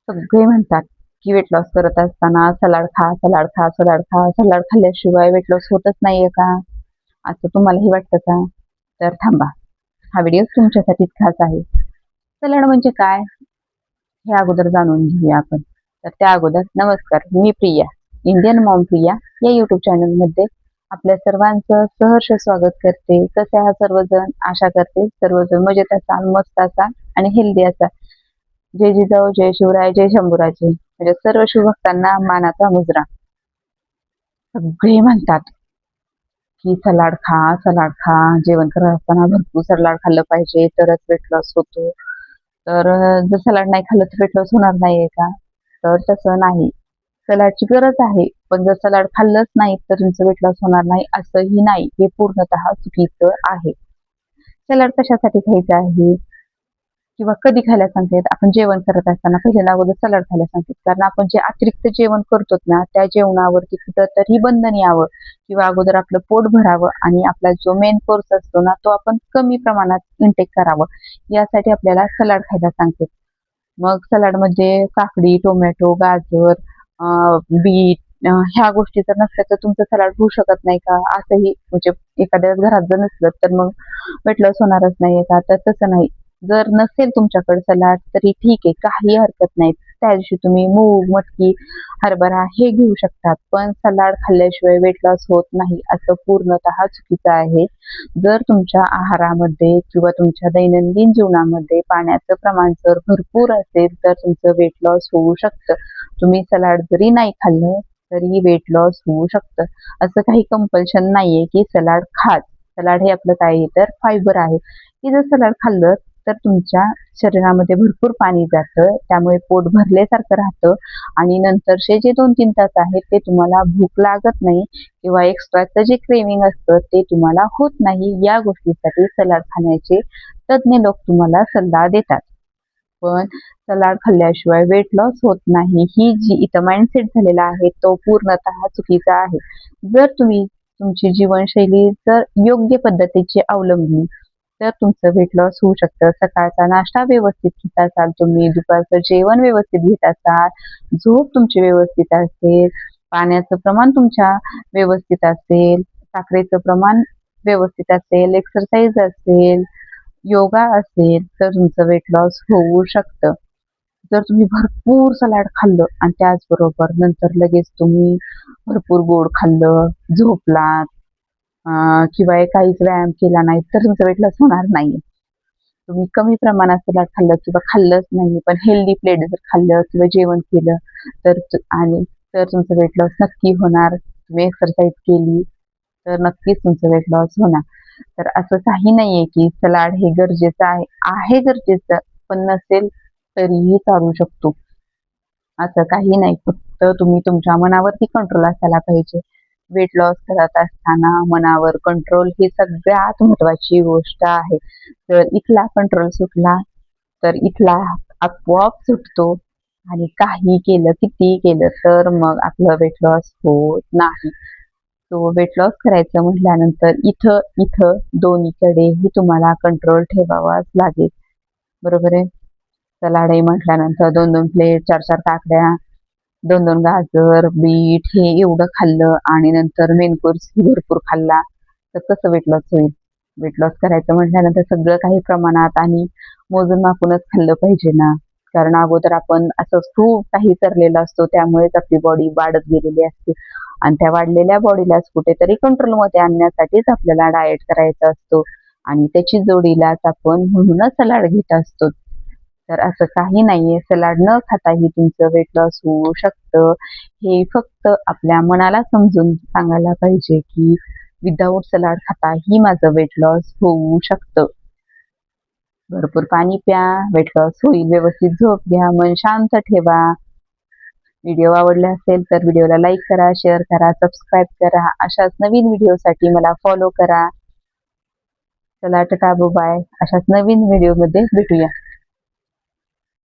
सगळे म्हणतात की वेट लॉस करत असताना सलाड खा, सलाड खा, सलाड खा. सलाड खाल्ल्याशिवाय वेट लॉस होतच नाहीये का? असं तुम्हालाही वाटतं का? तर थांबा. हा व्हिडिओ तुमच्यासाठीच खास आहे. सलाड म्हणजे काय? हे अगोदर जाणून घेऊया आपण. तर त्या अगोदर नमस्कार, मी प्रिया, इंडियन मॉम प्रिया या यूट्यूब चॅनलमध्ये आपल्या सर्वांचं सहर्ष स्वागत करते. कसे आहात सर्वजण? आशा करते सर्वजण मजेत असाल, मस्त असाल आणि हेल्दी असाल. जय जिजाऊ, जय शिवराय, जय शंभूराजे. म्हणजे सर्व शिवभक्तांना मानाचा मुजरा. सगळे म्हणतात की सलाड खा, सलाड खा. जेवण करत असताना भरपूर सलाड खाल्लं पाहिजे तरच वेट लॉस होतो. तर जर सलाड नाही खाल्लं तर वेट लॉस होणार नाहीये का? तर तसं नाही. सलाडची गरज आहे, पण जर सलाड खाल्लंच नाही तर तुमचं वेट लॉस होणार नाही असंही नाही. हे पूर्णतः चुकीचं आहे. सलाड कशासाठी खायचं आहे किंवा कधी खायला सांगतात? आपण जेवण करत असताना पहिल्यांदा अगोदर सलाड खायला सांगतात. कारण आपण जे अतिरिक्त जेवण करतो ना, त्या जेवणावरती कुठंतरी बंधन यावं किंवा अगोदर आपलं पोट भरावं आणि आपला जो मेन कोर्स असतो ना, तो आपण कमी प्रमाणात इंटेक करावं. यासाठी आपल्याला सलाड खायला सांगतात. मग सलाडमध्ये काकडी, टोमॅटो, गाजर, बीट ह्या गोष्टी जर नसल्या तर तुमचं सलाड होऊ शकत नाही का? असंही म्हणजे एखाद्या घरात जर नसलं तर मग वेट लॉस होणारच नाहीये का? तर तसं नाही. जर नसेल तुमच्याकडे सलाड तरी ठीक आहे, काही हरकत नाही. त्या दिवशी तुम्ही मूग, मटकी, हरभरा हे घेऊ शकतात. पण सलाड खाल्ल्याशिवाय वेट लॉस होत नाही असं पूर्णतः चुकीचं आहे. जर तुमच्या आहारामध्ये किंवा तुमच्या दैनंदिन जीवनामध्ये पाण्याचं प्रमाण जर भरपूर असेल तर तुमचं वेट लॉस होऊ शकतं. तुम्ही सलाड जरी नाही खाल्लं तरी वेट लॉस होऊ शकतं. असं काही कंपल्शन नाहीये की सलाड खाच. सलाड हे आपलं काय आहे तर फायबर आहे, की जर सलाड खाल्लं तर तुमच्या शरीरामध्ये भरपूर पाणी जातं, त्यामुळे पोट भरल्यासारखं राहतं आणि नंतरचे जे 2-3 तास आहेत ते तुम्हाला भूक लागत नाही किंवा एक्स्ट्राचं जे क्रेविंग असतं ते तुम्हाला होत नाही. या गोष्टीसाठी सलाड खाण्याचे तज्ञ लोक तुम्हाला सल्ला देतात. पण सलाड खाल्ल्याशिवाय वेट लॉस होत नाही ही जी इथं माइंडसेट झालेला आहे तो पूर्णतः चुकीचा आहे. जर तुम्ही तुमची जीवनशैली जर योग्य पद्धतीची अवलंबली तर तुमचं वेट लॉस होऊ शकतं. सकाळचा नाश्ता व्यवस्थित घेत असाल तुम्ही, दुपारचं जेवण व्यवस्थित घेत असाल, झोप तुमची व्यवस्थित असेल, पाण्याचं प्रमाण तुमच्या व्यवस्थित असेल, साखरेचं प्रमाण व्यवस्थित असेल, एक्सरसाइज असेल, योगा असेल तर तुमचं वेट लॉस होऊ शकतं. जर तुम्ही भरपूर सलाड खाल्लं आणि त्याचबरोबर नंतर लगेच तुम्ही भरपूर गोड खाल्लं, झोपलात किंवा काहीच व्यायाम केला नाही तर तुमचं वेट लॉस होणार नाही. तुम्ही कमी प्रमाणात सलाड खाल्लं किंवा खाल्लंच नाही पण हेल्दी प्लेट जर खाल्लं किंवा जेवण केलं तर तर तुमचं वेट लॉस नक्की होणार. तुम्ही एक्सरसाइज केली तर नक्कीच तुमचं वेट लॉस होणार. तर असं काही नाहीये की सलाड हे गरजेचं आहे. आहे गरजेचं, पण नसेल तरीही चालू शकतो. असं काही नाही. फक्त तुम्ही तुमच्या मनावरती कंट्रोल असायला पाहिजे. वेट लॉस करत असताना मनावर कंट्रोल ही सगळ्यात महत्त्वाची गोष्ट आहे. जर इथला कंट्रोल सुटला तर इथला आपोआप सुटतो आणि काही केलं, कितीही केलं तर मग आपलं वेट लॉस होत नाही. तो वेट लॉस करायचं म्हटल्यानंतर इथं, इथं दोन्हीकडेही तुम्हाला कंट्रोल ठेवावाच लागेल. बरोबर आहे? सलाड म्हटल्यानंतर 2-2 प्लेट, 4-4 काकड्या, 2-2 गाजर, बीट हे एवढं खाल्लं आणि नंतर मेन कोर्सही भरपूर खाल्ला, तर कसं वेट लॉस होईल? वेट लॉस करायचं म्हटल्यानंतर सगळं काही प्रमाणात आणि मोजून मापूनच खाल्लं पाहिजे ना. कारण अगोदर आपण असं खूप काही चरलेलं असतो त्यामुळेच आपली बॉडी वाढत गेलेली असते आणि त्या वाढलेल्या बॉडीलाच कुठेतरी कंट्रोलमध्ये आणण्यासाठीच आपल्याला डाएट करायचा असतो आणि त्याची जोडीलाच आपण म्हणूनच सलाड घेत असतो. तर असं काही नाहीये. सलाड न खाताही तुमचं वेट लॉस होऊ शकतं. हे फक्त आपल्या मनाला समजून सांगायला पाहिजे की विदाऊट सलाड खाताही माझं वेट लॉस होऊ शकतं. भरपूर पाणी प्या, वेट लॉस होईल. व्यवस्थित झोप घ्या, मन शांत ठेवा. व्हिडिओ आवडला असेल तर व्हिडिओला लाईक करा, शेअर करा, सबस्क्राईब करा. अशाच नवीन व्हिडिओसाठी मला फॉलो करा. चला टाटा बाय. अशाच नवीन व्हिडिओमध्ये भेटूया.